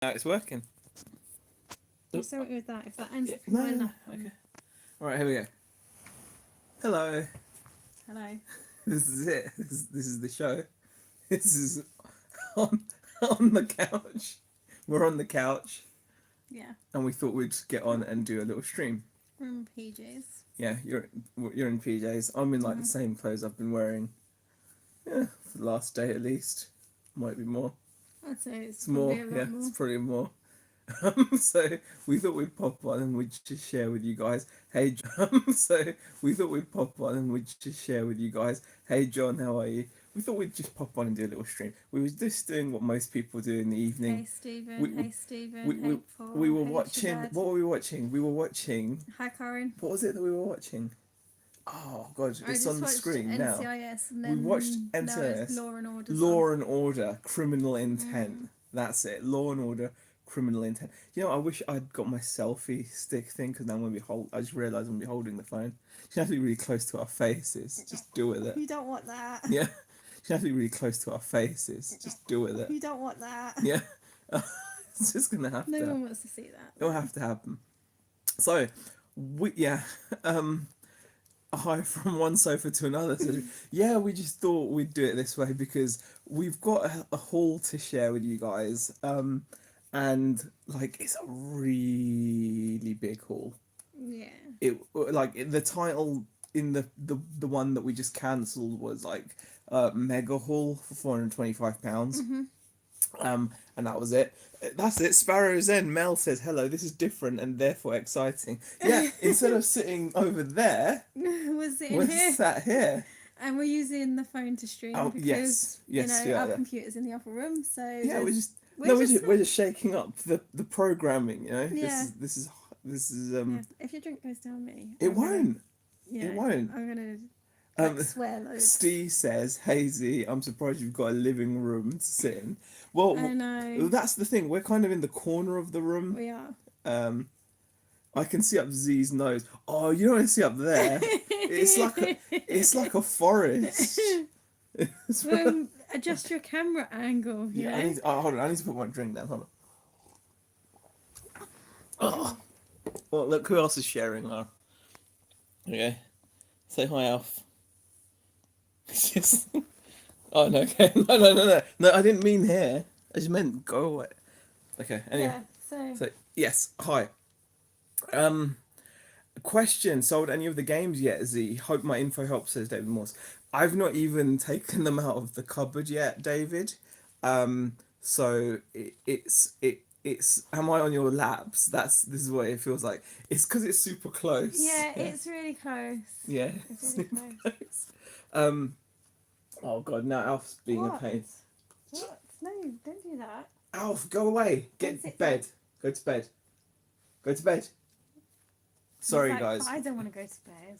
Now it's working. You saw it with that. If that ends up in No, my no, no. lap. Okay. All right, here we go. Hello. Hello. This is it. This is the show. This is on on the couch. We're on the couch, Yeah. and we thought we'd get on and do a little stream. We're in PJs. Yeah, you're in PJs. I'm in like the same clothes I've been wearing. Yeah, for the last day at least. Might be more. I'd say it's It's more. probably a Yeah, lot more. it's probably more. So we thought we'd pop on and we'd just share with you guys. Hey, so we thought we'd pop on and we'd just share with you guys. Hey, John, how are you? We thought we'd just pop on and do a little stream. We was just doing what most people do in the evening. Hey Stephen. We Hey Stephen. we, Hey we, Paul. we were Hey watching. Shabad. What were we watching? We were watching. Hi Corinne. What was it that we were watching? Oh God, I it's just on the watched screen now. NCIS and We then watched now it's NCIS. Law and Order. Law and Order, Criminal Intent. That's it. Law and Order, Criminal Intent. You know, I wish I'd got my selfie stick thing because now I'm gonna be I just realised I'm gonna be holding the phone. You have to be really close to our faces. Just do with it. You don't want that. Yeah. You have to be really close to our faces. Just do with it. You don't want that. Yeah. It's just gonna have No to. one wants to see that. It'll have to happen. So, hi from one sofa to another. So, yeah, we just thought we'd do it this way because we've got a haul to share with you guys. And like it's a really big haul. Yeah. It like the title in the one that we just cancelled was like mega haul for £425. And that was it. That's it. Sparrow's End. Mel says hello. This is different and therefore exciting. Yeah, instead of sitting over there, We're sitting we're here. sat here. And we're using the phone to stream Oh, because yes, our yeah. computer's in the upper room. So Yeah, we're we're just shaking up the programming. You know, Yeah. this is Yeah, if your drink goes down me, It won't. Yeah, It won't. I'm gonna swear loads. Steve says, Hazy, I'm surprised you've got a living room to sit in. Well, I know. that's the thing. We're kind of in the corner of the room. We are. I can see up Z's nose. Oh, you don't want to see up there. It's like a forest. Adjust your camera angle. Yeah, hold on. I need to put my drink down. Hold on. Oh. Well, look who else is sharing now. Okay. Say hi, Alf. Oh, no, okay. No, I didn't mean here. I just meant go away. Okay, anyway. Yeah, So, yes, hi. Question, sold any of the games yet, Z? Hope my info helps, says David Morse. I've not even taken them out of the cupboard yet, David. So it's am I on your laps? This is what it feels like. It's because it's super close. Yeah, it's really close. Yeah. It's really close. Oh God, now Alf's being a pain. What? No, don't do that. Alf, go away. Get to bed. Go to bed. Go to bed. Sorry, guys. I don't want to go to bed.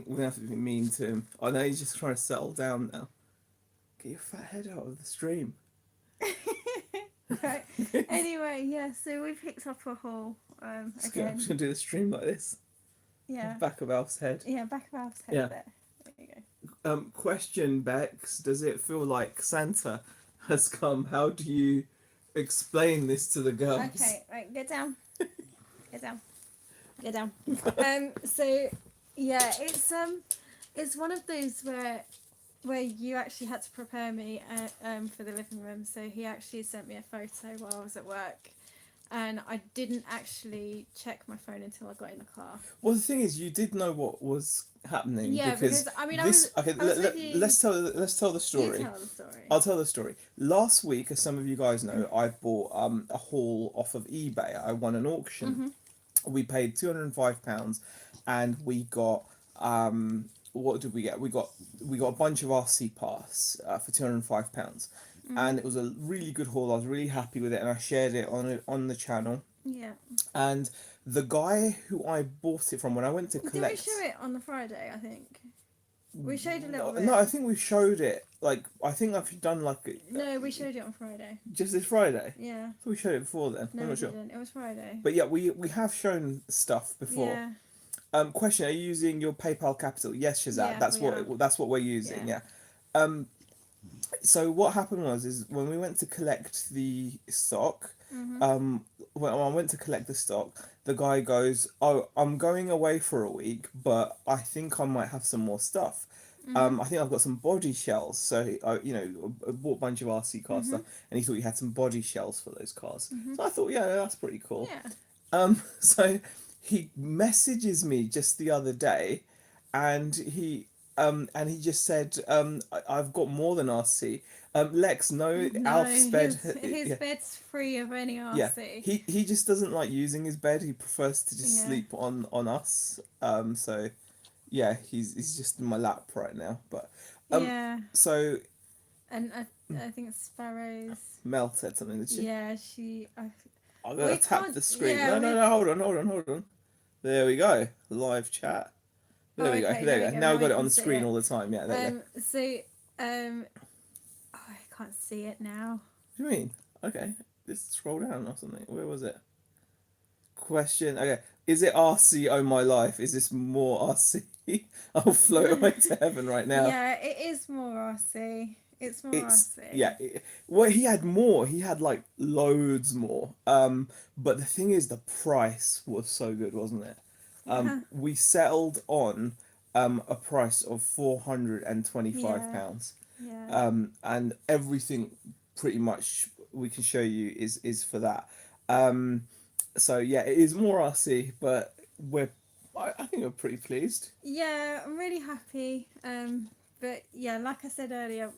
We have to be mean to him. I know he's just trying to settle down now. Get your fat head out of the stream. Right. Anyway, yeah. So we picked up a haul. I'm Again. just gonna do the stream like this. Yeah. Back of Alf's head. Yeah, back of Alf's head. Yeah. There you go. Question, Bex. Does it feel like Santa has come? How do you explain this to the girls? Okay, right, get down. Get down. Get down. So yeah, it's one of those where you actually had to prepare me for the living room. So he actually sent me a photo while I was at work, and I didn't actually check my phone until I got in the car. Well, the thing is, you did know what was happening. Yeah, because I mean, let's tell the story. You tell the story. I'll tell the story. Last week, as some of you guys know, I bought a haul off of eBay. I won an auction. We paid £205, and we got what did we get? We got a bunch of RC Pass for £205, and it was a really good haul. I was really happy with it, and I shared it on the channel. Yeah. And the guy who I bought it from, when I went to collect, Did we show it on the Friday? I think we showed a little bit. No, I think we showed it. Like, I think I've done No, we showed it on Friday. Just this Friday. Yeah. I thought we showed it before then. No, I'm not sure. Didn't. It was Friday. But yeah, we have shown stuff before. Yeah. Question: are you using your PayPal Capital? Yes, Shazat. Yeah, that's what we're using. Yeah. So what happened is when we went to collect the stock, Mhm. when I went to collect the stock, the guy goes, "Oh, I'm going away for a week, but I think I might have some more stuff. Mhm. I think I've got some body shells." So I bought a bunch of RC car stuff, Mhm. and he thought you had some body shells for those cars. Mhm. So I thought, yeah, that's pretty cool. Yeah. So he messages me just the other day, and he just said, I've got more than RC. Lex, no, No, Alf's bed, his yeah, bed's free of any yeah. RC. He just doesn't like using his bed. He prefers to just Yeah. sleep on us. So yeah, he's just in my lap right now. But Yeah. so And I think Sparrow's. Mel said something, did she? Yeah, she. I'm We gonna tap can't. the screen. Yeah, No, no, we. no, hold on. There we go. Live chat. Oh, There we go. okay. There There we we go. go. Now Now we've we got it can on see screen it. all the time. Yeah, there we go. So oh, I can't see it now. What do you mean? Okay, just scroll down or something. Where was it? Question. Okay, is it RC? Oh my life! Is this more RC? I'll float away to heaven right now. Yeah, it is more RC. It's more It's RC. yeah. Well, he had more. He had like loads more. But the thing is, the price was so good, wasn't it? We settled on a price of Yeah. £425. Yeah. And everything pretty much we can show you is for that. Um, so yeah, it is more RC, but I think we're pretty pleased. Yeah, I'm really happy. But yeah, like I said earlier,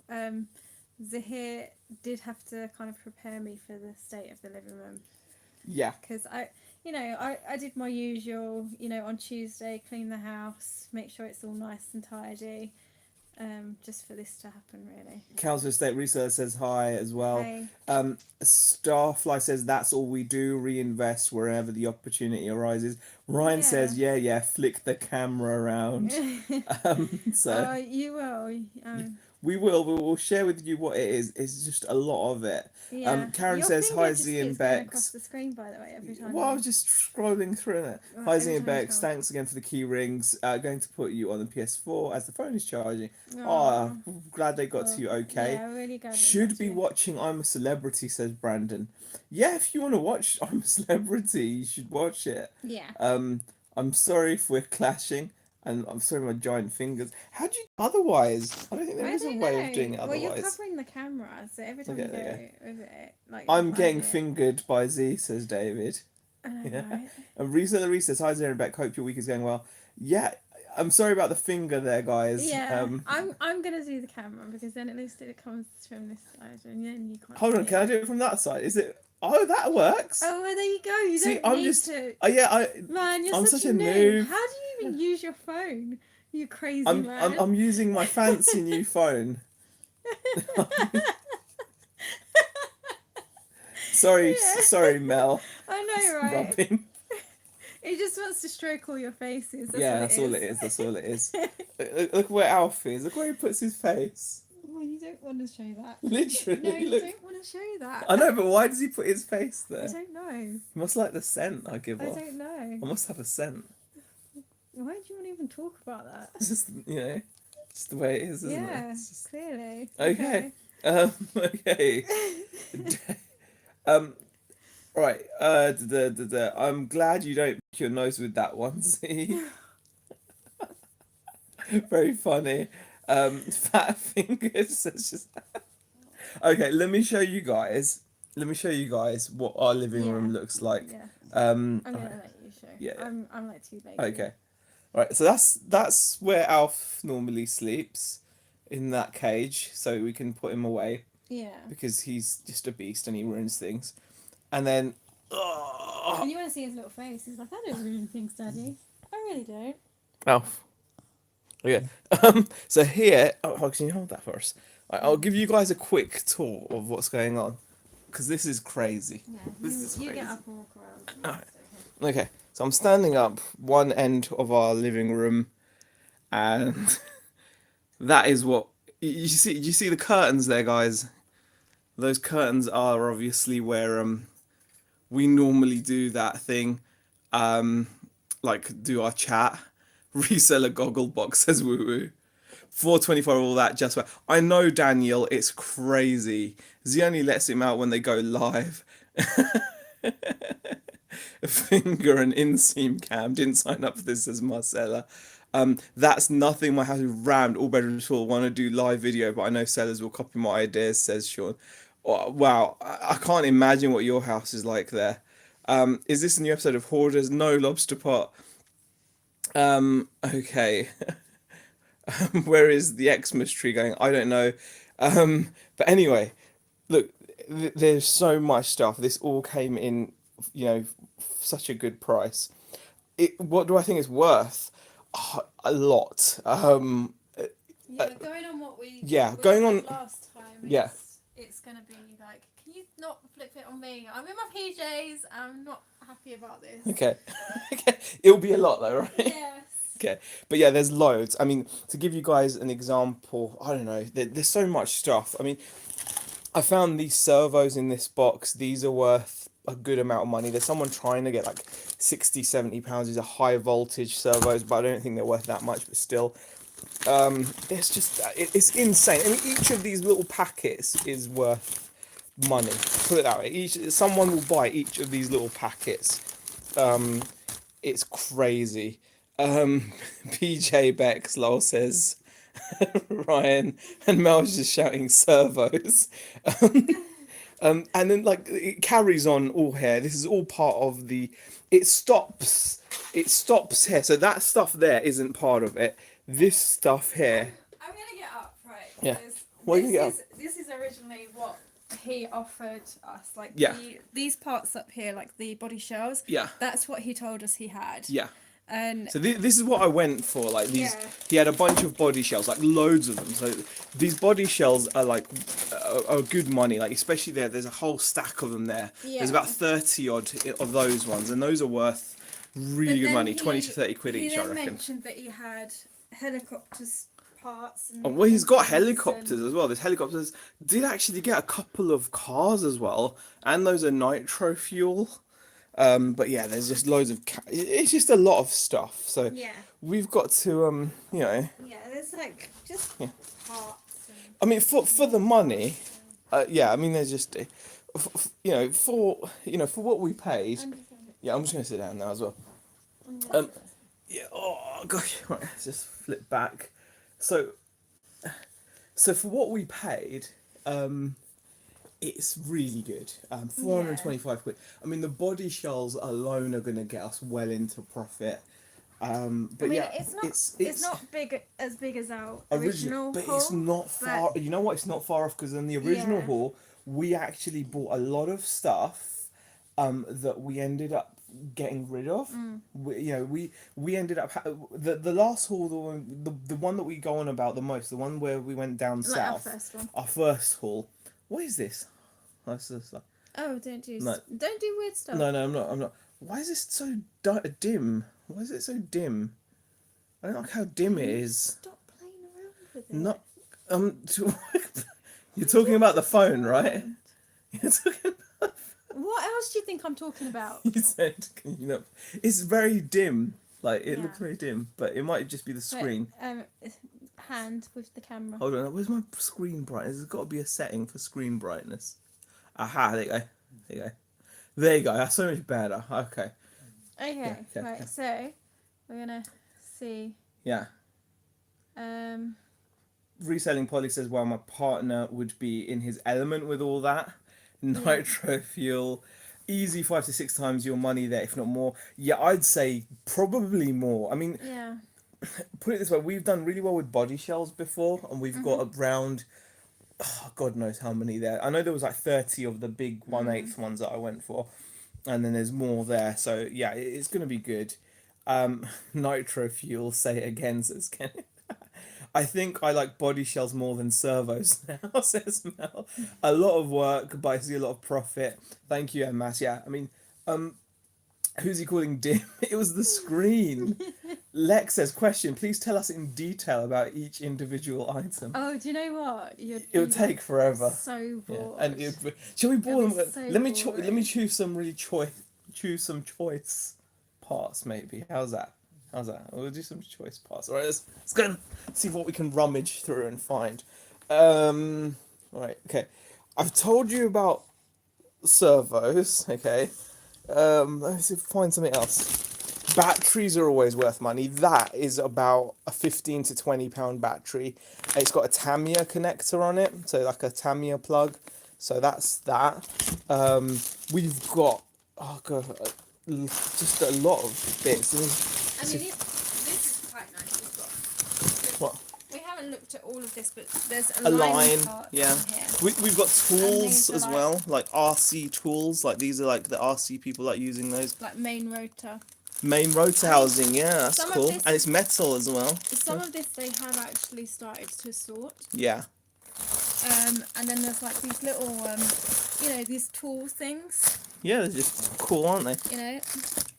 Zaheer did have to kind of prepare me for the state of the living room Yeah, because I did my usual, on Tuesday, clean the house, make sure it's all nice and tidy, just for this to happen, really. Council Estate Research says hi as well. Hey. Starfly says that's all we do, reinvest wherever the opportunity arises. Ryan Yeah. says, yeah, flick the camera around. So You will. we will share with you what it is. It's just a lot of it. Yeah. Karen Your says, finger hi just Z and keeps going across Bex. the screen, by the way, every time Well, I you. was just scrolling through it. Right, Hi every Z and time you Bex, scroll. thanks again for the key rings. Going to put you on the PS4 as the phone is charging. Ah, Oh. glad they got to Oh. you okay. Yeah, really glad they got Should to be you. watching I'm a Celebrity, says Brandon. Yeah, if you want to watch I'm a Celebrity, you should watch it. Yeah. I'm sorry if we're clashing, and I'm sorry my giant fingers. How do you otherwise? I don't think there I is a don't way of doing know. it Well, you're otherwise. covering the camera, so every time Okay, you there you go over it, like go. you I'm hide getting it. fingered by Z, says David. I know, Yeah. right? And Risa the Reese says, hi Zara and Beck, hope your week is going well. Yeah, I'm sorry about the finger there, guys. Yeah, I'm gonna do the camera because then at least it comes from this side, and then you can't Hold see on, can I it. do it from that side? Is it? Oh, that works. Oh, well, there you go. You See, don't I'm need just. to. Yeah, Man, you're I'm such such a a noob. noob. How do you even use your phone? You crazy I'm man. I'm using my fancy new phone. Sorry, Yeah. sorry, Mel. I It's know, right? rubbing. He just wants to stroke all your faces. That's Yeah, what that's it all is. it is. That's all it is. Look where Alf is. Look where he puts his face. Well, you don't want to show that. Literally, No, you look. don't want to show that. I know, but why does he put his face I there? don't know. He must like the scent I give I off. don't know. I must have a scent. Why do you want to even talk about that? It's just just the way it is, isn't Yeah, it? It's just... clearly. Okay. Okay. um. Right. I'm glad you don't pick your nose with that one. See. Very funny. Fat fingers. It's just. Okay. Let me show you guys. Let me show you guys what our living Yeah. room looks like. Yeah. Um. I'm gonna let you show. Yeah. I'm like too lazy. Okay. Right, so that's where Alf normally sleeps, in that cage, so we can put him away Yeah. because he's just a beast and he ruins things. And then, And you want to see his little face? He's like, I don't ruin things, Daddy. I really don't. Alf. Okay. So here, can you hold that for us? Right, I'll give you guys a quick tour of what's going on, because this is crazy. Yeah. This is You crazy. get up and walk around. Alright. Okay, so I'm standing up one end of our living room, and that is what you see. You see the curtains there, guys. Those curtains are obviously where we normally do that thing, like do our chat. Reseller goggle box says woo woo. 425 all that I know Daniel, it's crazy. Z only lets him out when they go live. A finger and inseam cam. Didn't sign up for this as Marcella. That's nothing. My house is rammed. All bedrooms full. Want to do live video, but I know sellers will copy my ideas, says Sean. Oh, wow, I can't imagine what your house is like there. Is this a new episode of Hoarders? No, Lobster Pot. Okay. Where is the Xmas tree going? I don't know. But anyway, look, there's so much stuff. This all came in, such a good price. What do I think it's worth? A lot. Yeah, going on what Yeah, we going said on. last time, Yeah. it's gonna be like, can you not flip it on me? I'm in my PJs. I'm not happy about this. Okay. Okay. It'll be a lot though, right? Yes. Okay, but yeah, there's loads. I mean, to give you guys an example, I don't know, there's so much stuff. I mean, I found these servos in this box. These are worth a good amount of money. There's someone trying to get like 60, 70 pounds. These are high voltage servos, but I don't think they're worth that much, but still. It's just, it's insane. I mean, each of these little packets is worth money. Put it that way. Someone will buy each of these little packets. It's crazy. PJ Bex lol says Ryan, and Mel's just shouting servos. And then like it carries on all here. This is all part of the. It stops here. So that stuff there isn't part of it. This stuff here. I'm gonna get up, right? Yeah. Because What are you gonna get up? this is originally what he offered us, like Yeah. these parts up here, like the body shells. Yeah. That's what he told us he had. Yeah. And So this is what I went for. Like these, Yeah. he had a bunch of body shells, like loads of them. So these body shells are like are good money. Like especially there's a whole stack of them there. Yeah. There's about 30 odd of those ones, and those are worth really good money, 20 to 30 quid he each, I then reckon. mentioned that he had helicopters parts. And Oh, well, he's got engines helicopters and- as well. There's helicopters. Did actually get a couple of cars as well, and those are nitro fuel. But yeah, there's just loads of. It's just a lot of stuff. So Yeah. we've got to Yeah, there's like just Yeah. parts. And I mean, for the money, yeah. I mean, there's just, for what we paid. Yeah, I'm just gonna sit down now as well. Yeah. Oh gosh. Right. Let's just flip back. So for what we paid, it's really good. 425 quid. I mean, the body shells alone are gonna get us well into profit. But I mean, yeah, it's not as big as our original, original but haul, it's not far. but- You know what? It's not far off because in the original Yeah. haul, we actually bought a lot of stuff, that we ended up getting rid of. We ended up the last haul, the one that we go on about the most, the one where we went down Like our south. first one. Our first haul. What is this? That's just like, Oh, don't do No. don't do weird stuff. no, I'm not. I'm not. Why is this so dim? Why is it so dim? I don't like how dim it is. Stop playing around with it. Not you're talking about the phone, right? You're talking. What else do you think I'm talking about? You said, it's very dim. Like it Yeah. looks very dim, but it might just be the screen. Hand with the camera. Hold on, where's my screen brightness? There's got to be a setting for screen brightness. Aha, there you go. There you go. There you go. That's so much better. Okay. Okay, yeah, right. yeah. So we're gonna see. Yeah. Reselling Polly says, well, my partner would be in his element with all that. Nitro fuel, easy 5 to 6 times your money there, if not more. Yeah, I'd say probably more. I mean, Yeah. put it this way, we've done really well with body shells before, and we've got around, God knows how many there. I know there was like 30 of the big 1/8 ones that I went for, and then there's more there. So yeah, it's going to be good. Nitro fuel, say it again, says Kenneth. I think I like body shells more than servos now, says Mel. A lot of work, but I see a lot of profit. Thank you, Emmas. Yeah, I mean, who's he calling dim? It was the screen. Lex says, question, please tell us in detail about each individual item. Oh, do you know what? It would take forever. So Yeah. bored. And shall we bore It'd them? be so Let me boring. choose some really choose some choice parts maybe. How's that? We'll do some choice parts. All right, let's go and see what we can rummage through and find. All right, okay. I've told you about servos. Okay. Let's see, find something else. Batteries are always worth money. That is about a 15 to £20 battery. It's got a Tamiya connector on it, so like a Tamiya plug. So that's that. We've got oh god, just a lot of bits. I mean, this is quite nice. We've got. What? We haven't looked at all of this, but there's A a line, part yeah. in here. We've got tools these are as well, like RC tools. Like these are like the RC people like using those. Like main rotor. Main rotor housing, yeah, that's some of cool. this- And it's metal as well. Some of this they have actually started to sort. Yeah. And then there's like these little, these tool things. Yeah, they're just cool, aren't they? You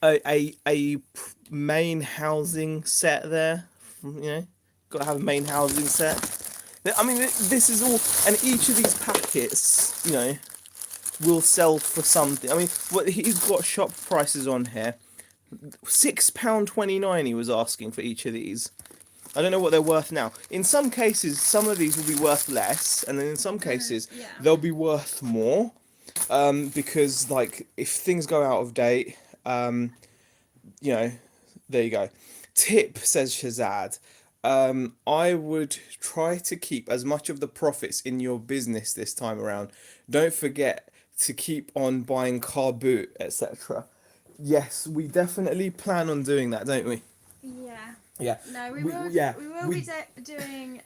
know. A main housing set there. Got to have a main housing set. I mean, this is all, and each of these packets, will sell for something. I mean, what he's got shop prices on here. £6.29 he was asking for each of these. I don't know what they're worth now. In some cases, some of these will be worth less, and then in some cases, they'll be worth more. Because like if things go out of date, there you go. Tip, says Shazad. I would try to keep as much of the profits in your business this time around. Don't forget to keep on buying car boot, etc. Yes, we definitely plan on doing that, don't we? Yeah. Yeah. No, we will be doing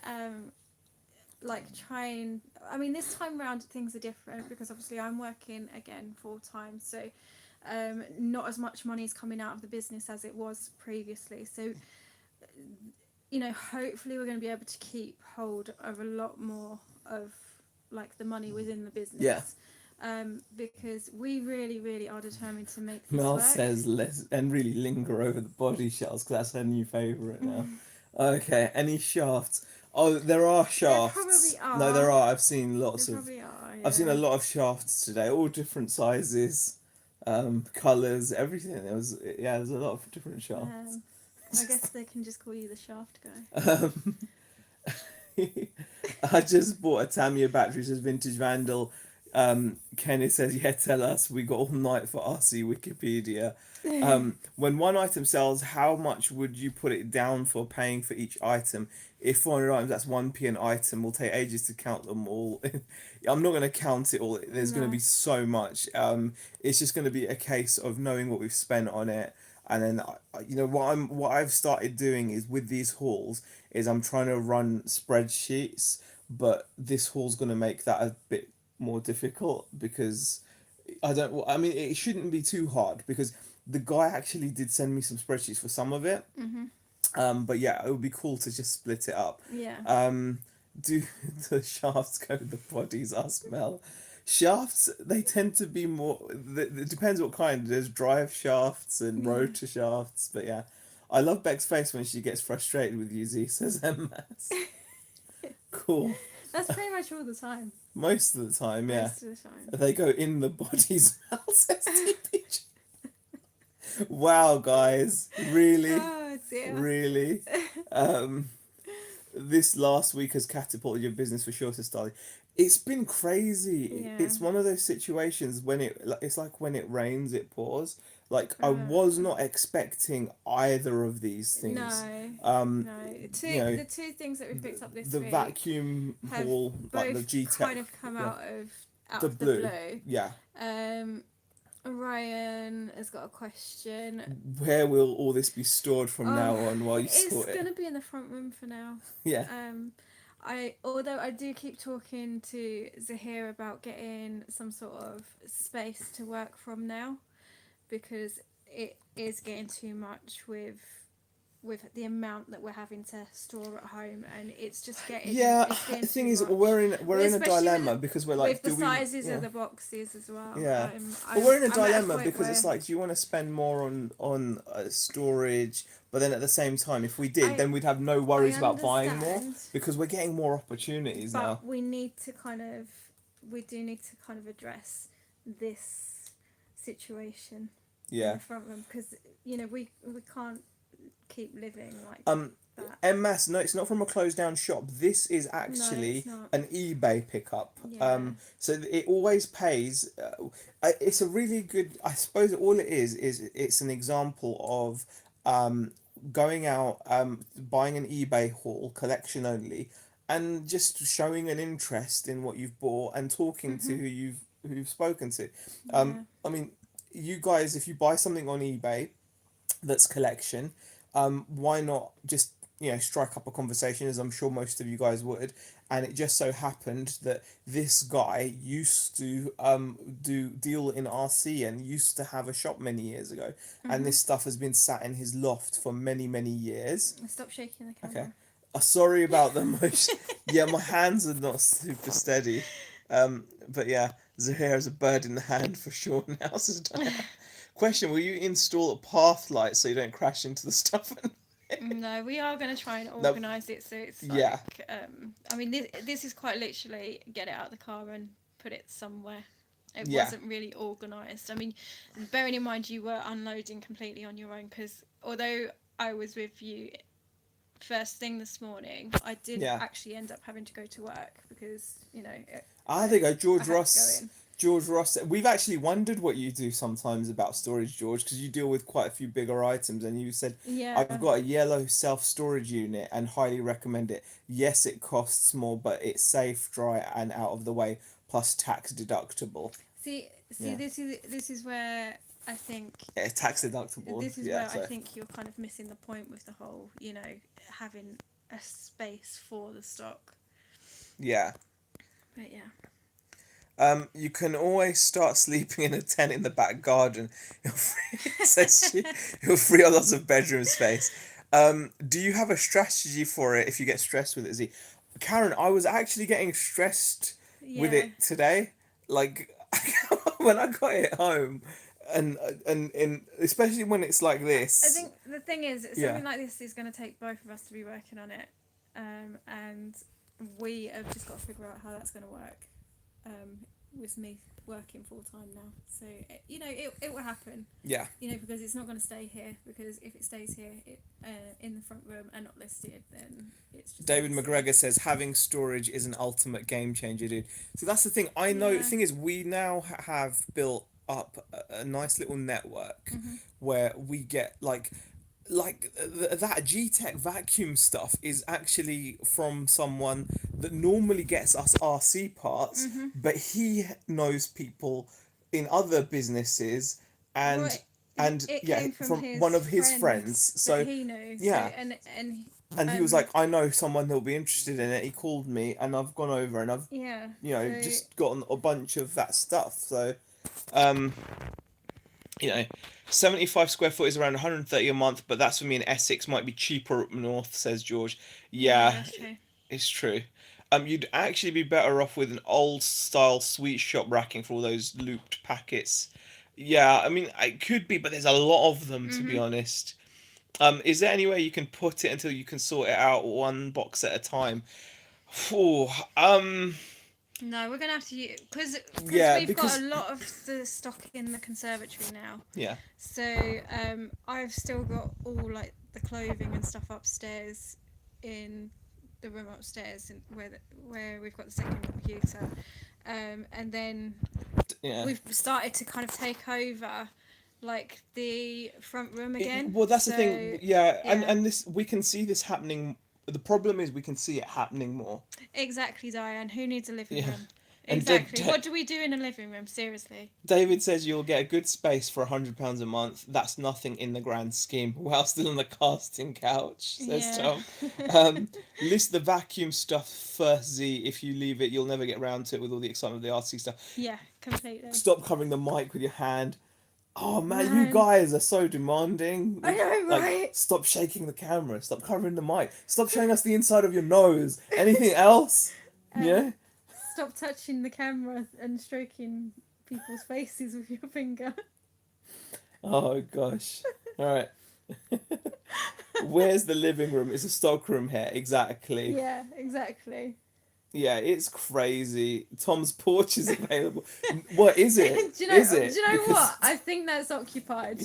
like trying. I mean, this time around things are different because obviously I'm working again full time, so not as much money is coming out of the business as it was previously. So, hopefully we're going to be able to keep hold of a lot more of like the money within the business. Yeah. Because we really, really are determined to make this Mel work. says let's and really linger over the body shells because that's her new favourite now. Okay, any shafts? Oh, there are shafts. There probably are. No, there are. I've seen lots There of. probably are. Yeah. I've seen a lot of shafts today, all different sizes, colours, everything. There's a lot of different shafts. I guess they can just call you the shaft guy. I just bought a Tamiya battery, says Vintage Vandal. Kenneth says, yeah, tell us. We got all night for RC Wikipedia. When one item sells, how much would you put it down for paying for each item? If 400 items, that's 1p an item. Will take ages to count them all. I'm not going to count it all. There's going to be so much. It's just going to be a case of knowing what we've spent on it. And then, what I've started doing is with these hauls is I'm trying to run spreadsheets, but this haul's going to make that a bit more difficult because I mean, it shouldn't be too hard because the guy actually did send me some spreadsheets for some of it. But yeah, it would be cool to just split it up. Yeah. Do the shafts go with the bodies? Ask Mel. Shafts, they tend to be more. It depends what kind. There's drive shafts and rotor shafts, but yeah, I love Beck's face when she gets frustrated with you. Z says MS. Cool. That's pretty much all the time. Most of the time, yeah. Most of the time. They go in the bodies. Mel says TPG. Wow, guys, really, Oh dear. really. This last week has catapulted your business for sure, says Starly. It's been crazy. Yeah. It's one of those situations when it's like when it rains, it pours. Like I was not expecting either of these things. No. No. The two things that we picked up this the week. vacuum haul, like the G-Tech, kind of come out of the the blue. blue. Yeah. Ryan has got a question. Where will all this be stored from now on while you sort it? It's gonna be in the front room for now. Yeah. Although I do keep talking to Zaheer about getting some sort of space to work from now, because it is getting too much with the amount that we're having to store at home, and it's just getting the thing is we're in a dilemma because we're like, with the sizes of the boxes as well. Yeah, but we're in a dilemma because it's like, do you want to spend more on storage, but then at the same time, if we did, then we'd have no worries about buying more because we're getting more opportunities now. But we do need to kind of address this situation in the front room because we can't keep living like that. En masse, no, it's not from a closed down shop. This is No, it's actually not. an eBay pickup. Yeah. So it always pays. It's a really good. I suppose all it is it's an example of going out, buying an eBay haul, collection only, and just showing an interest in what you've bought and talking to Mhm. who you've spoken to. Yeah. I mean, you guys, if you buy something on eBay that's collection, why not just strike up a conversation, as I'm sure most of you guys would. And it just so happened that this guy used to do deal in RC and used to have a shop many years ago, and Mhm. this stuff has been sat in his loft for many years. Stop shaking the Okay, camera. sorry about the motion. Yeah, my hands are not super steady. But yeah, Zaheer has a bird in the hand for sure now. So question: will you install a path light so you don't crash into the stuff? No, we are going to try and No. organise it so it's Yeah. like, I mean, this is quite literally get it out of the car and put it somewhere. It Yeah. wasn't really organised. I mean, bearing in mind you were unloading completely on your own, because although I was with you first thing this morning, I did Yeah. actually end up having to go to work because, There you go, I George had to go Ross. in. George Ross. We've actually wondered what you do sometimes about storage, George, because you deal with quite a few bigger items, and you said, Yeah. I've got a yellow self storage unit and highly recommend it. Yes, it costs more, but it's safe, dry, and out of the way, plus tax deductible. See, Yeah. this is where I think Yeah, it's tax deductible. this is Yeah, where I so. think you're kind of missing the point with the whole, having a space for the stock. Yeah. But yeah. You can always start sleeping in a tent in the back garden. You'll free up lots of bedroom space. Do you have a strategy for it if you get stressed with it, Z? Karen, I was actually getting stressed with Yeah. it today. Like, when I got it home, and especially when it's like I this. think the thing is, Yeah. something like this is going to take both of us to be working on it, and we have just got to figure out how that's going to work. With me working full time now, so it will happen. Yeah. Because it's not going to stay here. Because if it stays here, in the front room and not listed, then it's just. David McGregor says having storage is an ultimate game changer, dude. So that's the thing. I know. The Yeah. thing is, we now have built up a nice little network Mhm. where we get that G-Tech vacuum stuff is actually from someone that normally gets us RC parts, Mhm. but he knows people in other businesses, Well, and and it yeah, came from from his one of his friends friends. So that he knew. So yeah, and he was like, I know someone that'll be interested in it. He called me, and I've gone over and I've yeah. So just gotten a bunch of that stuff. So, um, you know, 75 square foot is around 130 a month, but that's for me in Essex. Might be cheaper up north, says George. yeah, Yeah, that's true. it's true. You'd actually be better off with an old style sweet shop racking for all those looped packets. Yeah, I mean, it could be, but there's a lot of them, to be Mhm. honest. Is there any way you can put it until you can sort it out one box at a time? Oh, No, we're gonna have to use because yeah, we've got because a lot of the stock in the conservatory now. yeah, So I've still got all like the clothing and stuff upstairs in the room upstairs, where we've got the second computer, and then yeah. we've started to kind of take over like the front room again. Well, that's the So thing. Yeah, yeah, and this we can see this happening. The problem is we can see it happening more. exactly, Diane. Who needs a living Yeah, room? and Exactly. What do we do in a living room? Seriously. David says you'll get a good space for £100 a month. That's nothing in the grand scheme. While still on the casting couch, says Yeah. Tom. List the vacuum stuff first, Z. If you leave it, you'll never get round to it with all the excitement of the RC stuff. Yeah, completely. Stop covering the mic with your hand. Oh man, you Man. guys are so demanding. I know, Like, right? stop shaking the camera. Stop covering the mic. Stop showing us the inside of your nose. Anything else? Yeah. Stop touching the camera and stroking people's faces with your finger. Oh gosh. All right. Where's the living room? It's a stockroom here. Exactly. Yeah, exactly. Yeah, it's crazy. Tom's porch is available. What is it? do you know? Is Do it? you know Because- what? I think that's occupied.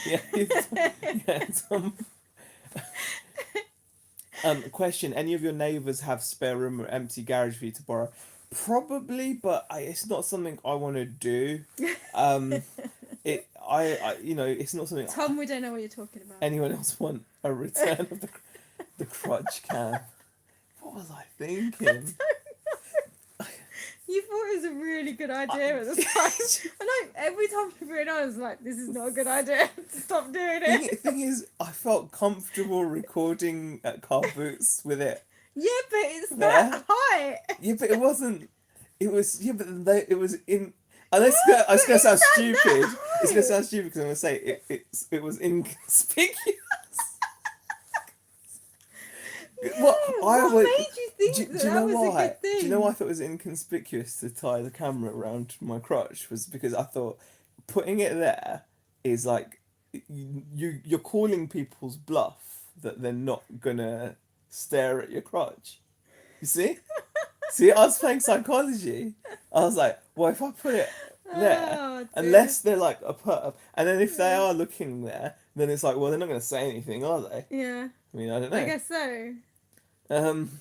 Yeah, yeah, Tom, Question: any of your neighbours have spare room or empty garage for you to borrow? Probably, but it's not something I want to do. Um, it's not something Tom, we don't know what you're talking about. anyone else want a return of the crotch cam. What was I thinking? You thought it was a really good idea at the time. And every time we put it on, I was like, this is not a good idea. Stop doing it. Thing is, I felt comfortable recording at car boots with it Yeah, but it's there. that high. Yeah, but it wasn't. It was it was in. And it's gonna sound stupid. It's gonna sound stupid because I'm gonna say it was inconspicuous. What What made you think do that you know was why? a good thing? Do you know why I thought it was inconspicuous to tie the camera around my crotch? Was because I thought putting it there is like you're calling people's bluff that they're not gonna stare at your crotch. You see? See, I was playing psychology. I was like, well, if I put it there, Oh, dear. unless they're like a perp, and then if they are looking there, then it's like, well, they're not going to say anything, are they? Yeah, I mean, I don't know. I guess so. Um,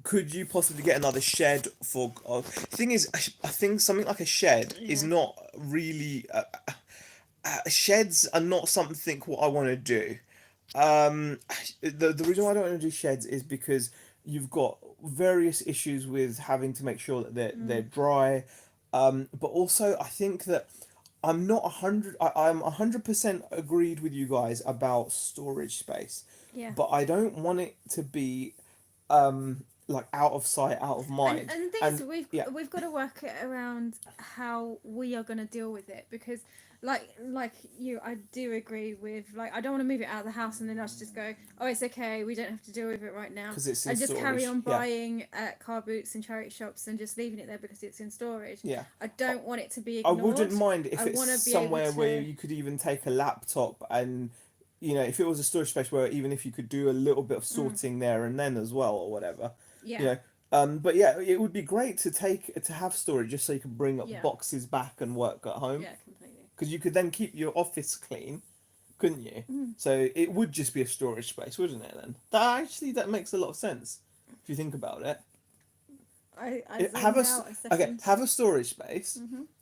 could you possibly get another shed for? Thing is, I think something like a shed is Yeah. not really. Sheds are not something what I want to do. The reason why I don't want to do sheds is because you've got various issues with having to make sure that they're dry, but also I think that I'm not 100. I'm 100% agreed with you guys about storage space, Yeah. but I don't want it to be like out of sight, out of mind. And the thing is, we've got to work it around how we are going to deal with it, because like you, I do agree with, like, I don't want to move it out of the house and then us just go, oh, it's okay, we don't have to deal with it right now, 'Cause it's in and just carry storage, on yeah. buying car boots and charity shops and just leaving it there because it's in storage. Yeah. I don't want it to be I ignored. wouldn't mind if I wanna it's be able somewhere to- where you could even take a laptop and, if it was a storage space where even if you could do a little bit of sorting there and then as well or whatever, Yeah. But yeah, it would be great to have storage just so you can bring up Yeah. boxes back and work at home. Yeah, completely. Because you could then keep your office clean, couldn't you? So it would just be a storage space, wouldn't it? Then that makes a lot of sense if you think about it. I Have zoned out a second. have a storage space,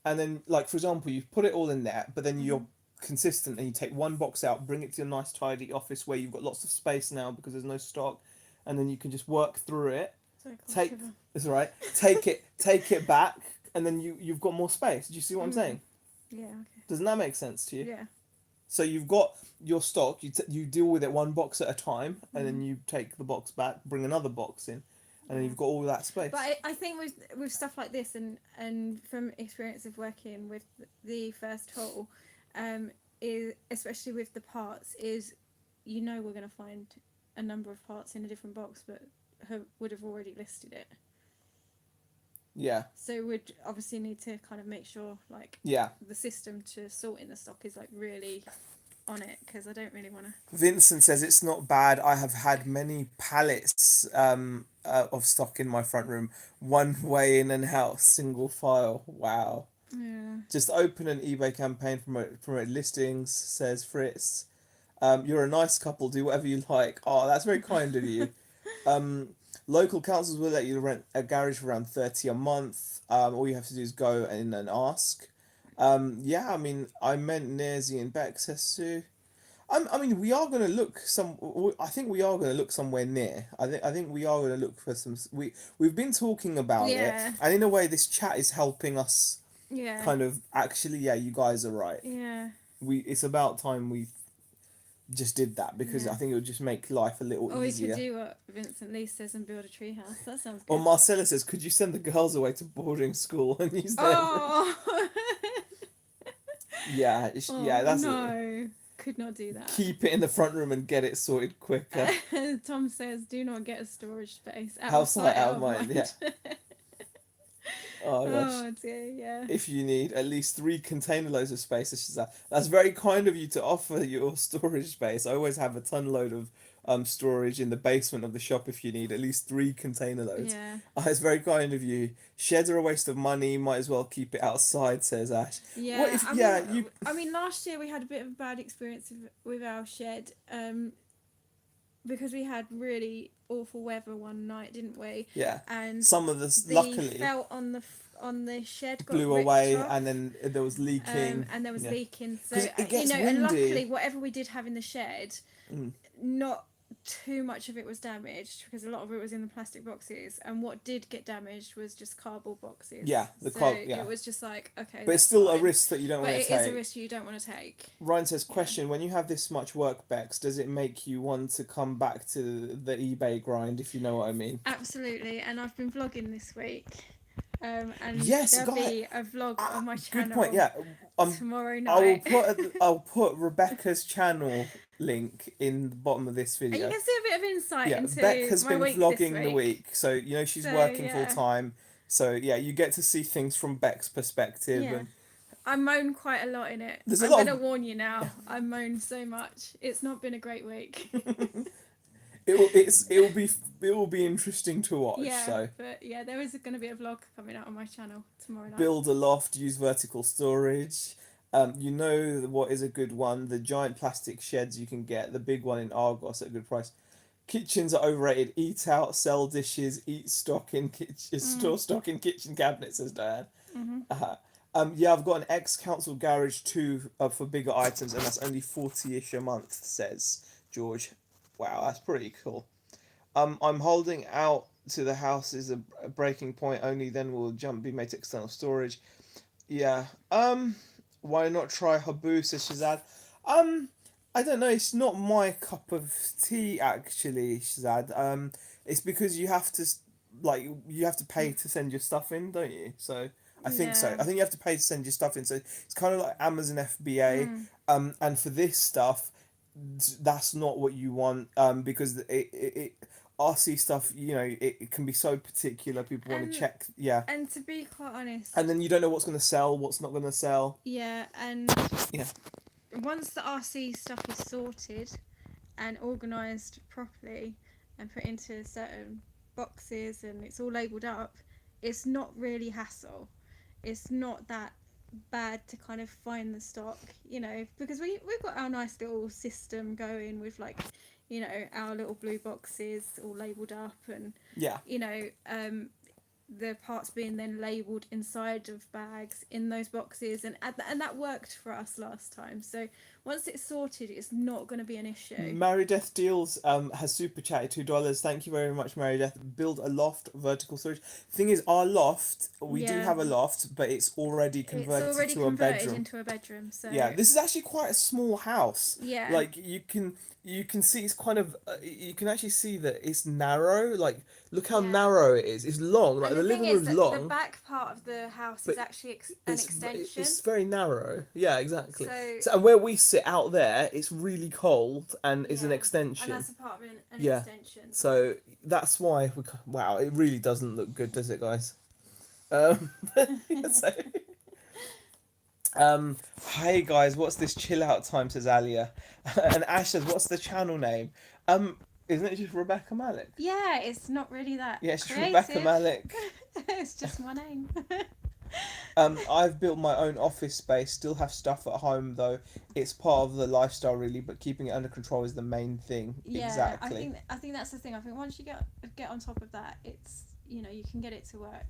and then like for example, you put it all in there, but then you're consistent and you take one box out, bring it to your nice tidy office where you've got lots of space now because there's no stock, and then you can just work through it. Sorry, It's all right. Take it back, and then you've got more space. Do you see what I'm saying? Yeah. Okay. Doesn't that make sense to you? Yeah. So you've got your stock. You deal with it one box at a time, and then you take the box back, bring another box in, and then you've got all that space. But I think with stuff like this, and from experience of working with the first hall, is especially with the parts, is we're going to find a number of parts in a different box, but would have already listed it. Yeah. So we'd obviously need to kind of make sure, like, the system to sort in the stock is like really on it, because I don't really want to. Vincent says it's not bad. I have had many pallets of stock in my front room, one way in and out, single file. Wow. Yeah. Just open an eBay campaign, promote listings, says Fritz. You're a nice couple. Do whatever you like. Oh, that's very kind of you. Local councils will let you rent a garage for around 30 a month. All you have to do is go in and ask. Yeah, I mean, I meant Nerzy and Beck, says Sue. I mean, we are going to look I think we are going to look somewhere near. I think we are going to look for some. We've been talking about it, and in a way, this chat is helping us. Yeah. Kind of actually, yeah, you guys are right. Yeah. It's about time we just did that, because I think it would just make life a little easier. Or we could do what Vincent Lee says and build a treehouse. That sounds good. Or Marcella says, could you send the girls away to boarding school and use them? Oh. Yeah, that's no. Could not do that. Keep it in the front room and get it sorted quicker. Tom says, do not get a storage space. Out of sight, out of mind, yeah. Oh gosh. Oh dear, yeah. If you need at least 3 container loads of space, that's very kind of you to offer your storage space. I always have a ton load of storage in the basement of the shop if you need at least 3 container loads. Yeah. It's very kind of you. Sheds are a waste of money. Might as well keep it outside, says Ash. Yeah. I mean, last year we had a bit of a bad experience with our shed. because we had really awful weather one night, didn't we? Yeah. And Some of us, the luckily, felt on the shed got blew ripped away, off. and then there was leaking. And there was Yeah. leaking. So, Because it you gets know, and luckily, windy. whatever we did have in the shed, Mm. not too much of it was damaged because a lot of it was in the plastic boxes. And what did get damaged was just cardboard boxes. Yeah, It was just like, okay, But it's that's still a fine. risk that you don't But want it to is a take. risk you don't want to take. Ryan says, question, when you have this much work, Bex, does it make you want to come back to the eBay grind, if you know what I mean? Absolutely. And I've been vlogging this week. And Yes, there'll be a vlog on my channel. Good point, yeah. Tomorrow I will night. I'll put Rebecca's channel link in the bottom of this And you video. can see a bit of insight Yeah, into Beck has my been week vlogging this the week, so you know she's So, working full yeah. time. So yeah, you get to see things from Beck's perspective, Yeah. and I moan quite a lot in it. There's a I'm lot going to of- warn you now. I moan so much. It's not been a great week. it will be interesting to watch. Yeah, so but yeah, there is going to be a vlog coming out on my channel tomorrow night. build a loft, use vertical storage. You know what is a good one? The giant plastic sheds you can get, the big one in Argos at a good price. Kitchens are overrated. Eat out, sell dishes, eat stock in kitchen, store stock in kitchen cabinets, says Diane. Yeah, I've got an ex-council garage too for bigger items, and that's only 40-ish a month, says George. Wow, that's pretty cool. I'm holding out to the house is a breaking point. Only then will jump be made to external storage. Yeah. Why not try Habu, says Shazad. I don't know. It's not my cup of tea, actually, Shazad. It's because you have to, like, you have to pay to send your stuff in, don't you? So I think so. I think you have to pay to send your stuff in. So it's kind of like Amazon FBA. And for this stuff, that's not what you want. Because it RC stuff, you know, it can be so particular. People want to check, yeah. And to be quite honest, And then you don't know what's going to sell, what's not going to sell. yeah, and Yeah. once the RC stuff is sorted and organised properly and put into certain boxes and it's all labelled up, it's not really hassle. It's not that bad to kind of find the stock, you know, because we've got our nice little system going with, like, you know, our little blue boxes all labelled up and, Yeah. you know, the parts being then labelled inside of bags in those boxes, and that worked for us last time. So once it's sorted, it's not going to be an issue. Mary Death Deals has super chatted $2. Thank you very much, Mary Death. Build a loft, vertical storage. Thing is, our loft, we do have a loft, but it's already converted to a bedroom. Into a bedroom. So yeah, this is actually quite a small house. Yeah. Like you can see it's kind of you can actually see that it's narrow. Like look how narrow it is. It's long. Like and the living room's long. The back part of the house is actually an extension. It's very narrow. Yeah, exactly. So and where we sit out there, it's really cold and it's an extension. And that's apartment an extension. So that's why wow, it really doesn't look good, does it, guys? So, hey guys, what's this chill out time, says Alia. And Ash says, what's the channel name? Isn't it just Rebecca Malik? Yeah, it's not really that. Yeah, it's creative. Rebecca Malik. It's just my name. I've built my own office space, still have stuff at home though. It's part of the lifestyle really, but keeping it under control is the main thing. Yeah, exactly. I think that's the thing. I think once you get on top of that, it's, you know, you can get it to work.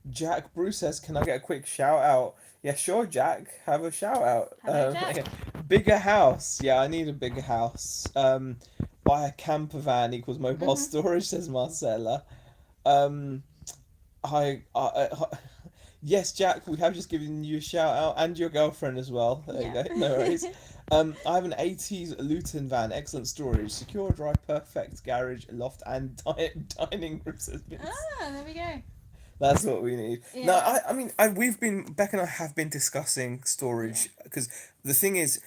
Jack Bruce says, can I get a quick shout out? Yeah, sure, Jack. Have a shout out. Hello, Jack. Bigger house. Yeah, I need a bigger house. Buy a camper van equals mobile storage, says Marcella. Yes, Jack, we have just given you a shout out and your girlfriend as well. There you go. No worries. I have an 80s Luton van, excellent storage, secure, dry, perfect garage, loft, and dining room. There we go. That's what we need. Yeah. No, I mean, Beck and I have been discussing storage because the thing is,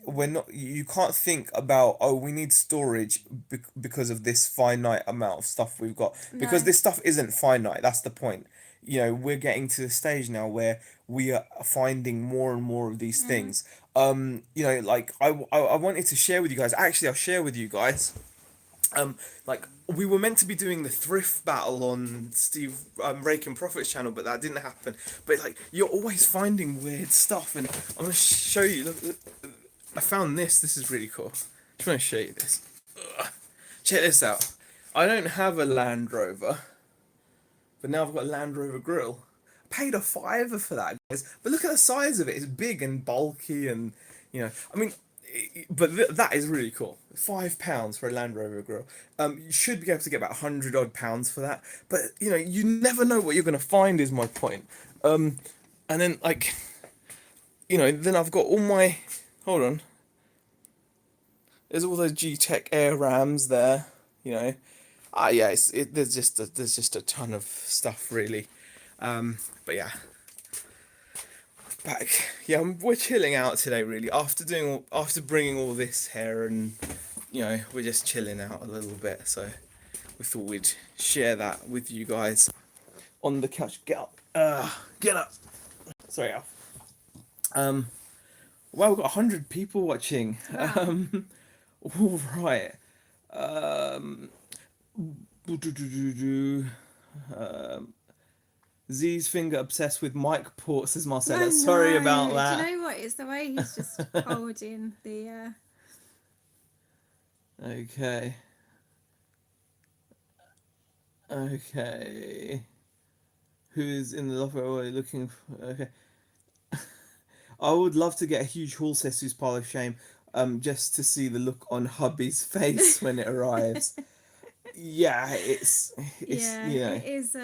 we're not. You can't think about, oh, we need storage because of this finite amount of stuff we've got, because this stuff isn't finite. That's the point. You know, we're getting to the stage now where we are finding more and more of these things. You know, like I wanted to share with you guys. Actually, I'll share with you guys. Like we were meant to be doing the thrift battle on Steve Rake and Profit's channel, but that didn't happen. But like you're always finding weird stuff, and I'm gonna show you. Look, I found this. This is really cool. Just want to show you this. Check this out. I don't have a Land Rover, but now I've got a Land Rover grill. I paid a fiver for that, guys. But look at the size of it. It's big and bulky, and I mean, but that is really cool. £5 for a Land Rover grill. You should be able to get about 100 odd pounds for that. But you never know what you're gonna find. Is my point. And then then I've got all my. Hold on. There's all those G-Tech Air Rams there. You know, yeah, there's just a ton of stuff really. But yeah, back. Yeah, we're chilling out today really. After bringing all this here, and we're just chilling out a little bit. So we thought we'd share that with you guys on the couch. Get up. Get up. Sorry, Alf. Well, we've got 100 people watching. Wow. All right. Um, um, Z's finger obsessed with Mike Port, says Marcella. Oh, Sorry no. about Do that. you know what? It's the way he's just holding the. Okay. Okay. Who's in the locker looking for... Okay. I would love to get a huge haul, says Sue's pile of shame, just to see the look on hubby's face when it arrives. Yeah, it's Yeah, you know, it is.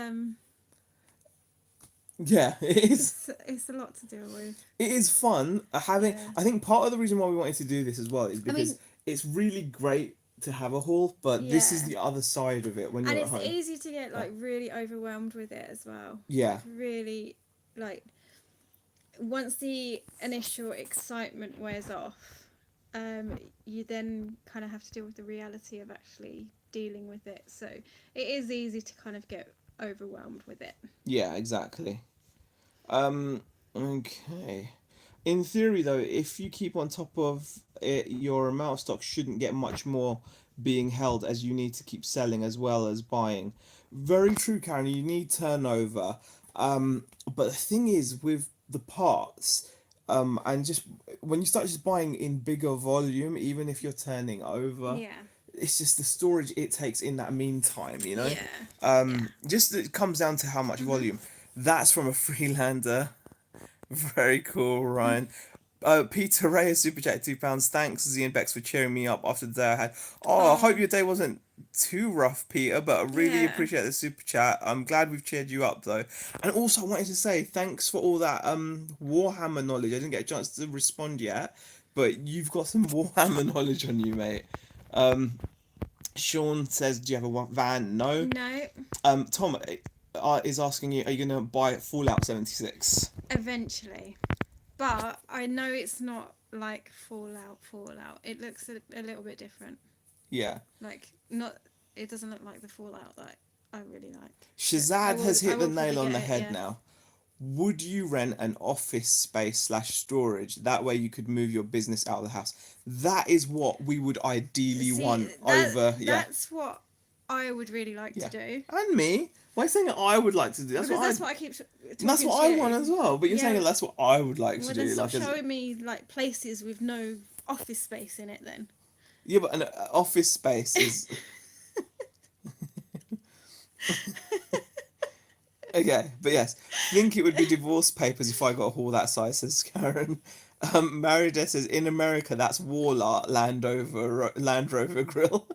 yeah, it is. It's a lot to deal with. It is fun having. Yeah. I think part of the reason why we wanted to do this as well is because mean- it's really great to have a haul, but this is Yeah. the other side of it when you're And at it's home. easy to get like really overwhelmed with it as well. Yeah, Really, like once the initial excitement wears off, you then kind of have to deal with the reality of actually dealing with it. So it is easy to kind of get overwhelmed with it. yeah, exactly. Okay. In theory, though, if you keep on top of it, your amount of stock shouldn't get much more being held as you need to keep selling as well as buying. Very true, Karen. You need turnover. But the thing is, with the parts, and just when you start just buying in bigger volume, even if you're turning over, Yeah. it's just the storage it takes in that meantime, Yeah. Just it comes down to how much volume. That's from a Freelander. Very cool, Ryan. Peter Reyes super chat £2. Thanks, Z and Bex, for cheering me up after the day I had. Oh, I hope your day wasn't too rough, Peter, but I really Yeah. appreciate the super chat. I'm glad we've cheered you up though. And also I wanted to say thanks for all that Warhammer knowledge. I didn't get a chance to respond yet, but you've got some Warhammer knowledge on you, mate. Sean says, do you have a van? No. No. Tom is asking you, are you gonna buy Fallout 76? Eventually. But I know it's not like Fallout. It looks a little bit different. Yeah. Like, not. It doesn't look like the Fallout that I really like. Shazad has hit I the will nail probably on the get it, head yeah. now. Would you rent an office space slash storage? That way you could move your business out of the house. That is what we would ideally See, want over. Yeah. That's what I would really like Yeah. to do. And me. Why are you saying I would like to do? Because that's what I keep talking That's what to I you. want as well. But you're saying Yeah. that's what I would like Well, to then do. stop Like, showing me like places with no office space in it. Then. yeah, but an office space is. Okay, but yes, think it would be divorce papers if I got a hall that size, says Karen. Marida says, in America, that's Warlord Land Rover grill.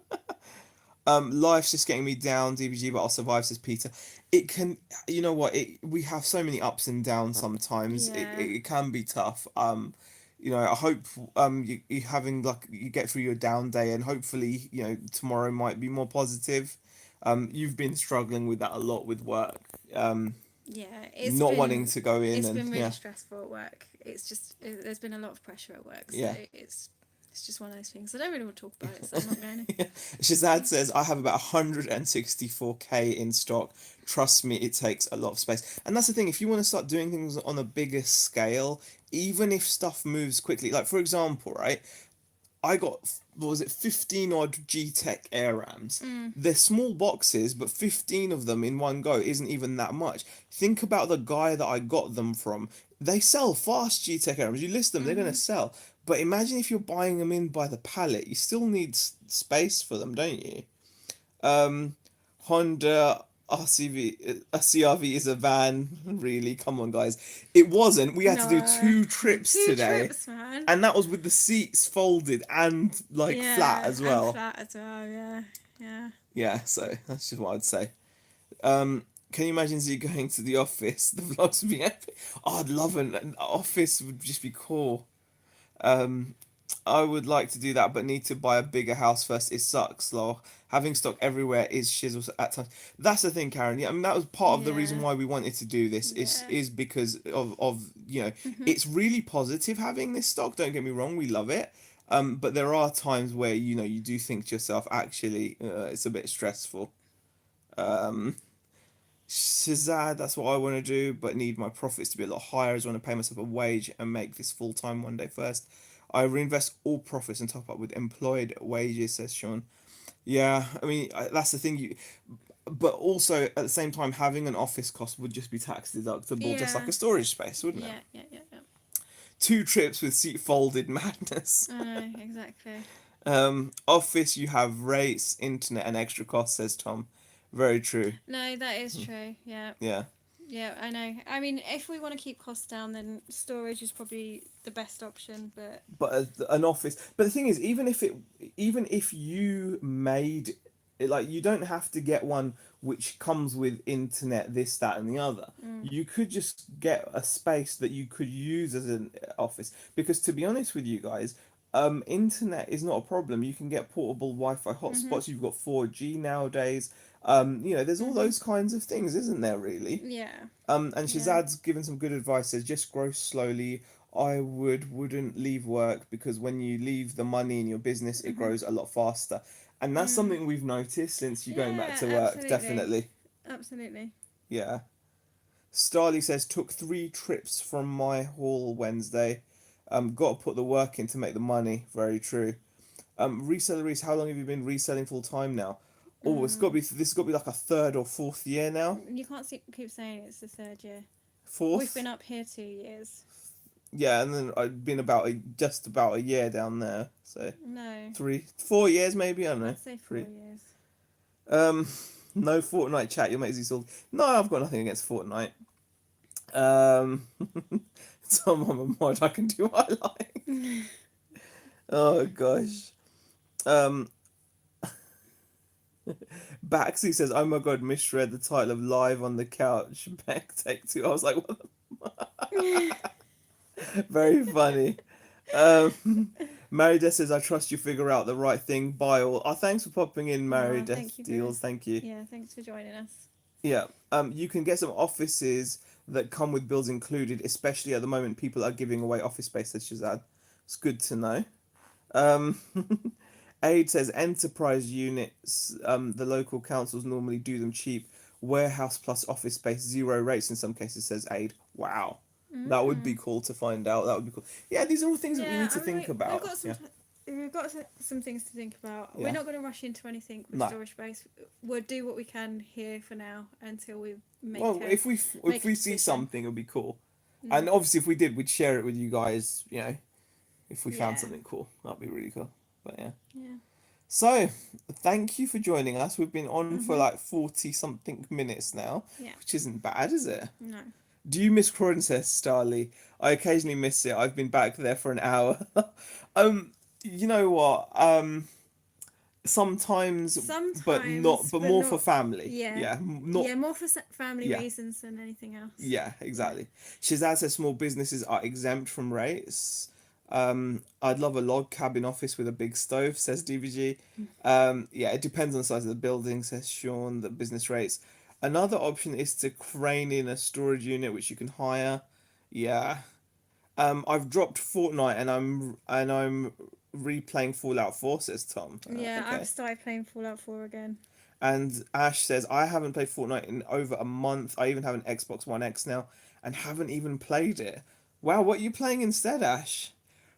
Life's just getting me down, DBG, but I'll survive, says Peter. It can, you know what, we have so many ups and downs sometimes. Yeah. It can be tough. I hope you having like you get through your down day, and hopefully tomorrow might be more positive. You've been struggling with that a lot with work. Yeah, Not wanting to go in It's and been really yeah. stressful at work. It's just there's been a lot of pressure at work. So Yeah. it's just one of those things. I don't really want to talk about it, so I'm not going to. Shazad says, I have about 164k in stock. Trust me, it takes a lot of space. And that's the thing, if you want to start doing things on a bigger scale, even if stuff moves quickly, like for example, right? I got, what was it, 15 odd G-Tech Air Rams. Mm. They're small boxes, but 15 of them in one go isn't even that much. Think about the guy that I got them from. They sell fast, G-Tech Air Rams. You list them, they're going to Mhm. sell. But imagine if you're buying them in by the pallet. You still need space for them, don't you? Um, Honda CRV is a van. Really, come on, guys. It wasn't. We had to do No. 2 trips Two today, trips, man. and that was with the seats folded and like flat Yeah, as and well. flat as well. Yeah, yeah. Yeah, so that's just what I'd say. Can you imagine Z going to the office? The vlogs would be epic. Oh, I'd love an office would just be cool. Um, I would like to do that, but need to buy a bigger house first. It sucks, lol. Having stock everywhere is shizzle at times. That's the thing, Karen. Yeah, I mean that was part of the reason Yeah, why we wanted to do this. Is yeah. is because of Mhm. it's really positive having this stock. Don't get me wrong, we love it. But there are times where you do think to yourself, actually, it's a bit stressful. Um, Shazad, that's what I want to do, but need my profits to be a lot higher. I just want to pay myself a wage and make this full time one day first. I reinvest all profits and top up with employed wages, says Sean. Yeah, I mean that's the thing. But also at the same time, having an office cost would just be tax deductible, just like Yeah, a storage space, wouldn't it? yeah, yeah, yeah, yeah. 2 trips with seat folded madness. I know exactly. Office, you have rates, internet, and extra costs, says Tom. Very true. No, that is true. Yeah, Yeah. yeah, I know. I mean, if we want to keep costs down, then storage is probably the best option. But But an office, but the thing is, even if you made it, like, you don't have to get one which comes with internet, this, that, and the other. mm, You could just get a space that you could use as an office, because to be honest with you guys, internet is not a problem. You can get portable Wi-Fi mhm, hotspots. You've got 4G nowadays. There's all mhm, those kinds of things, isn't there, really? yeah, And yeah, Shazad's given some good advice. Says just grow slowly. I wouldn't leave work, because when you leave the money in your business, it mhm, grows a lot faster. And that's mm, something we've noticed since you going back yeah, to work. absolutely, Definitely, absolutely. yeah. Starly says took 3 trips from my haul Wednesday. Got to put the work in to make the money. Very true. Reseller, how long have you been reselling full time now? Oh, it's got to Mm. be, this has got to be like a third or fourth year now. You can't keep saying it's the third year. We've Fourth. been up here 2 years. Yeah, and then I've been just about a year down there, so No, 4 years maybe, I don't know, I'd say 3. 4 years. Um, no Fortnite chat. Your mate Zee. No, I've got nothing against Fortnite. Um, so I'm a mod. I can do what I like. Oh gosh. Um, Baxi says, "Oh my god, misread the title of Live on the Couch." Back take two. I was like, what? Very funny. Marida says, "I trust you figure out the right thing." By all. Oh, thanks for popping in, Mary Oh, Death thank you for Deals. Thank you. yeah, thanks for joining us. Yeah. You can get some offices that come with bills included, especially at the moment people are giving away office space, says Shazad. It's good to know. Um, Aid says enterprise units, the local councils normally do them cheap. Warehouse plus office space, zero rates in some cases, says Aid. Wow. That would be Mm. cool to find out. That would be cool. Yeah, these are all things that we Yeah, need to I mean think we've about. got Yeah. some things to think about. We're Yeah. not going to rush into anything with No. storage space. We'll do what we can here for now until we Well, if make a we see decision. something, it would be cool. Mm. And obviously, if we did, we'd share it with you guys. If we found Yeah, something cool, that'd be really cool. But yeah. yeah. So, thank you for joining us. We've been on for Mhm. like 40 something minutes now, Yeah. which isn't bad, is it? No. Do you miss Princess Starly? I occasionally miss it. I've been back there for an hour. um, you know what? Sometimes, but not, Sometimes, but but more for not. family. Yeah. Yeah, not. Yeah, more for family Yeah, reasons than anything else. yeah, Yeah. exactly. Shazad says small businesses are exempt from rates. I'd love a log cabin office with a big stove, says DVG. Yeah, it depends on the size of the building, says Sean, the business rates. Another option is to crane in a storage unit which you can hire. Yeah. I've dropped Fortnite and I'm replaying Fallout 4, says Tom. Yeah, I've Okay. started playing Fallout 4 again. And Ash says, I haven't played Fortnite in over a month. I even have an Xbox One X now and haven't even played it. Wow, what are you playing instead, Ash?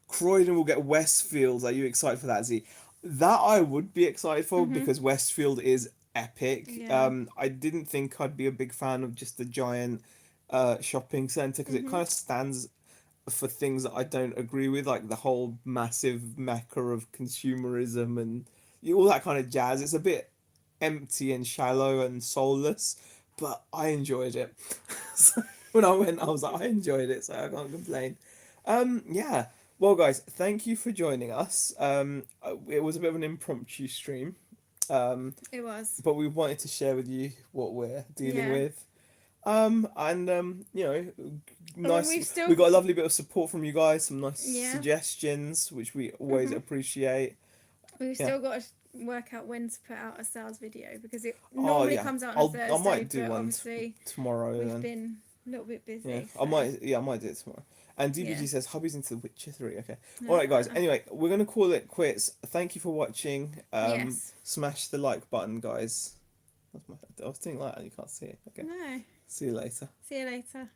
Croydon will get Westfield. Are you excited for that, Z? That I would be excited for Mhm. because Westfield is epic. Yeah. I didn't think I'd be a big fan of just the giant shopping centre because it Mhm. kind of stands for things that I don't agree with, like the whole massive mecca of consumerism and all that kind of jazz. It's a bit empty and shallow and soulless, but I enjoyed it. So when I went, I was like, I enjoyed it, so I can't complain. Yeah. Well, guys, thank you for joining us. It was a bit of an impromptu stream, It was. but we wanted to share with you what we're dealing Yeah. with. And I mean, nice. we've still. We got a lovely bit of support from you guys. Some nice Yeah. suggestions, which we always Mhm. appreciate. We've Yeah. still got to work out when to put out a sales video because it Oh normally yeah. comes out on a I Thursday, might do but one obviously tomorrow we've then. been a little bit Yeah. busy. I So might. Yeah, I might do it tomorrow. And yeah. DBG says hubby's into The Witcher 3. Okay. All right, guys. Ah. Anyway, we're gonna call it quits. Thank you for watching. Yes. Smash the like button, guys. I was doing like that. You can't see it. Okay. No. See you later. See you later.